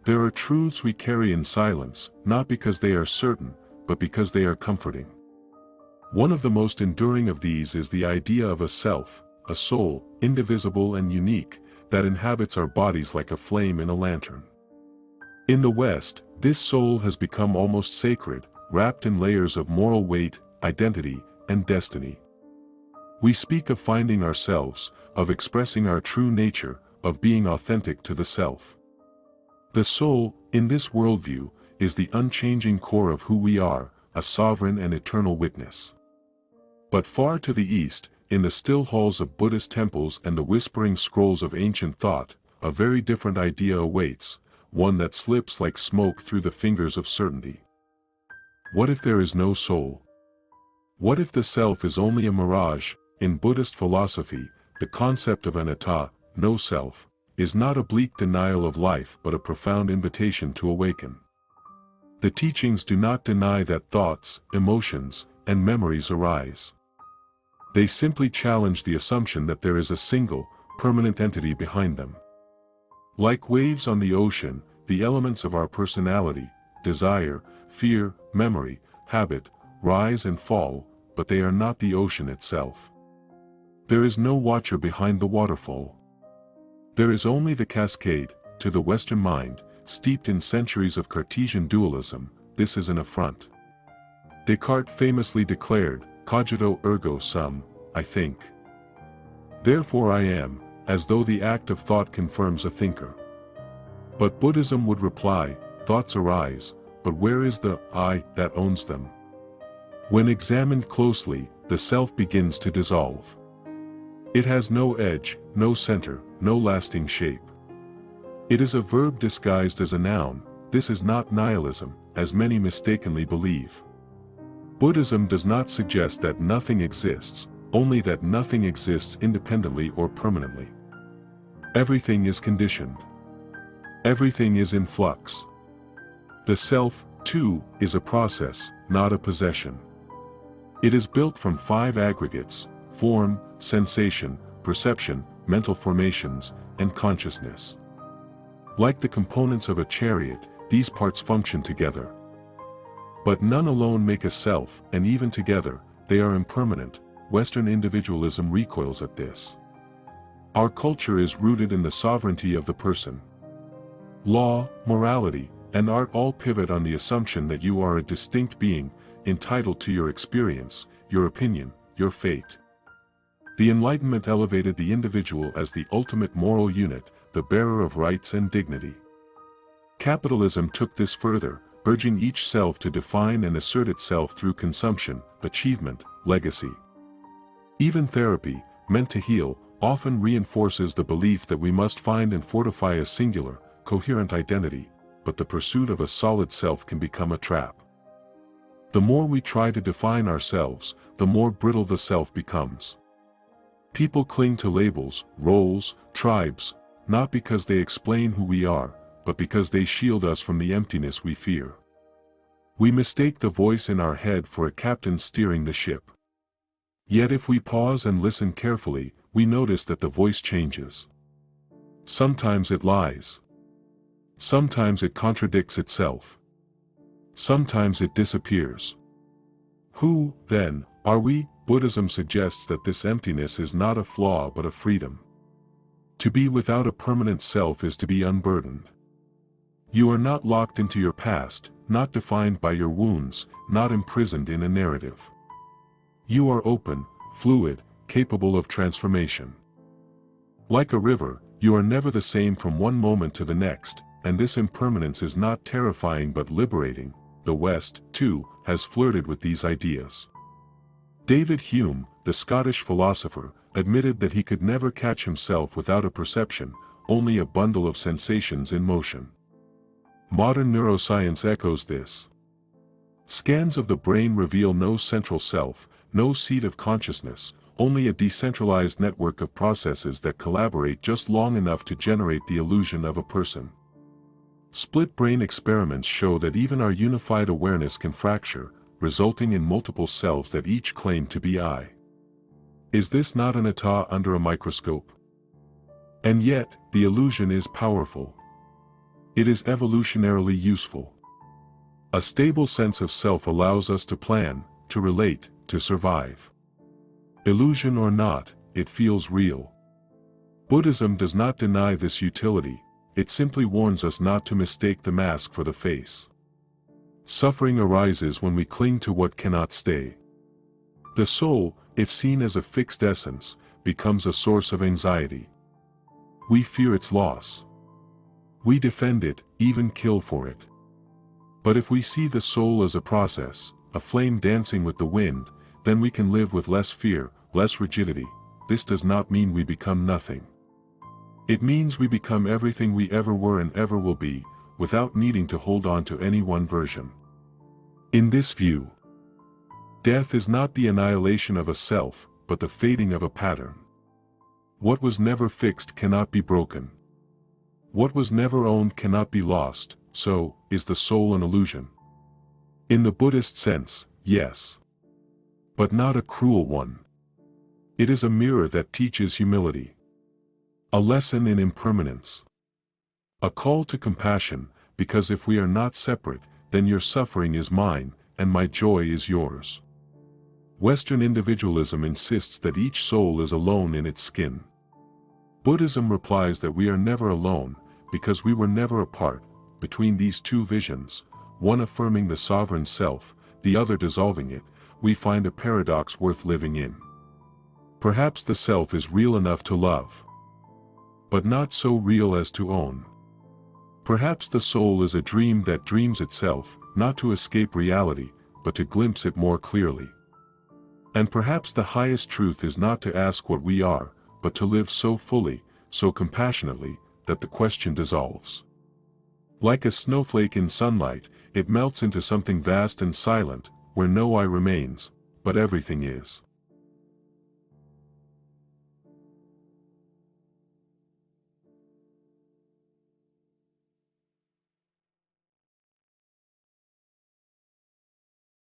There are truths we carry in silence, not because they are certain, but because they are comforting. One of the most enduring of these is the idea of a self, a soul, indivisible and unique, that inhabits our bodies like a flame in a lantern. In the West, this soul has become almost sacred, wrapped in layers of moral weight, identity, and destiny. We speak of finding ourselves, of expressing our true nature, of being authentic to the self. The soul, in this worldview, is the unchanging core of who we are, a sovereign and eternal witness. But far to the east, in the still halls of Buddhist temples and the whispering scrolls of ancient thought, a very different idea awaits, one that slips like smoke through the fingers of certainty. What if there is no soul? What if the self is only a mirage? In Buddhist philosophy, the concept of anatta, no self, is not a bleak denial of life but a profound invitation to awaken. The teachings do not deny that thoughts, emotions, and memories arise. They simply challenge the assumption that there is a single, permanent entity behind them. Like waves on the ocean, the elements of our personality, desire, fear, memory, habit, rise and fall, but they are not the ocean itself. There is no watcher behind the waterfall. There is only the cascade. To the Western mind, steeped in centuries of Cartesian dualism, this is an affront. Descartes famously declared, cogito ergo sum, I think. Therefore I am, as though the act of thought confirms a thinker. But Buddhism would reply, thoughts arise, but where is the I that owns them? When examined closely, the self begins to dissolve. It has no edge, no center, no lasting shape. It is a verb disguised as a noun. This is not nihilism, as many mistakenly believe. Buddhism does not suggest that nothing exists, only that nothing exists independently or permanently. Everything is conditioned. Everything is in flux. The self, too, is a process, not a possession. It is built from 5 aggregates: form, sensation, perception, mental formations, and consciousness. Like the components of a chariot, these parts function together. But none alone make a self, and even together, they are impermanent. Western individualism recoils at this. Our culture is rooted in the sovereignty of the person. Law, morality, and art all pivot on the assumption that you are a distinct being, entitled to your experience, your opinion, your fate. The Enlightenment elevated the individual as the ultimate moral unit, the bearer of rights and dignity. Capitalism took this further, urging each self to define and assert itself through consumption, achievement, legacy. Even therapy, meant to heal, often reinforces the belief that we must find and fortify a singular, coherent identity, but the pursuit of a solid self can become a trap. The more we try to define ourselves, the more brittle the self becomes. People cling to labels, roles, tribes, not because they explain who we are, but because they shield us from the emptiness we fear. We mistake the voice in our head for a captain steering the ship. Yet if we pause and listen carefully, we notice that the voice changes. Sometimes it lies. Sometimes it contradicts itself. Sometimes it disappears. Who, then, are we? Buddhism suggests that this emptiness is not a flaw but a freedom. To be without a permanent self is to be unburdened. You are not locked into your past, not defined by your wounds, not imprisoned in a narrative. You are open, fluid, capable of transformation. Like a river, you are never the same from one moment to the next, and this impermanence is not terrifying but liberating. The West, too, has flirted with these ideas. David Hume, the Scottish philosopher, admitted that he could never catch himself without a perception, only a bundle of sensations in motion. Modern neuroscience echoes this. Scans of the brain reveal no central self, no seat of consciousness, only a decentralized network of processes that collaborate just long enough to generate the illusion of a person. Split brain experiments show that even our unified awareness can fracture, resulting in multiple selves that each claim to be I. Is this not anatta under a microscope? And yet, the illusion is powerful. It is evolutionarily useful. A stable sense of self allows us to plan, to relate, to survive. Illusion or not, it feels real. Buddhism does not deny this utility, it simply warns us not to mistake the mask for the face. Suffering arises when we cling to what cannot stay. The soul, if seen as a fixed essence, becomes a source of anxiety. We fear its loss. We defend it, even kill for it. But if we see the soul as a process, a flame dancing with the wind, then we can live with less fear, less rigidity. This does not mean we become nothing. It means we become everything we ever were and ever will be, without needing to hold on to any one version. In this view, death is not the annihilation of a self, but the fading of a pattern. What was never fixed cannot be broken. What was never owned cannot be lost, so, is the soul an illusion? In the Buddhist sense, yes. But not a cruel one. It is a mirror that teaches humility. A lesson in impermanence. A call to compassion, because if we are not separate, then your suffering is mine, and my joy is yours. Western individualism insists that each soul is alone in its skin. Buddhism replies that we are never alone, because we were never apart. Between these two visions, one affirming the sovereign self, the other dissolving it, we find a paradox worth living in. Perhaps the self is real enough to love, but not so real as to own. Perhaps the soul is a dream that dreams itself, not to escape reality, but to glimpse it more clearly. And perhaps the highest truth is not to ask what we are, but to live so fully, so compassionately, that the question dissolves. Like a snowflake in sunlight, it melts into something vast and silent, where no I remains, but everything is.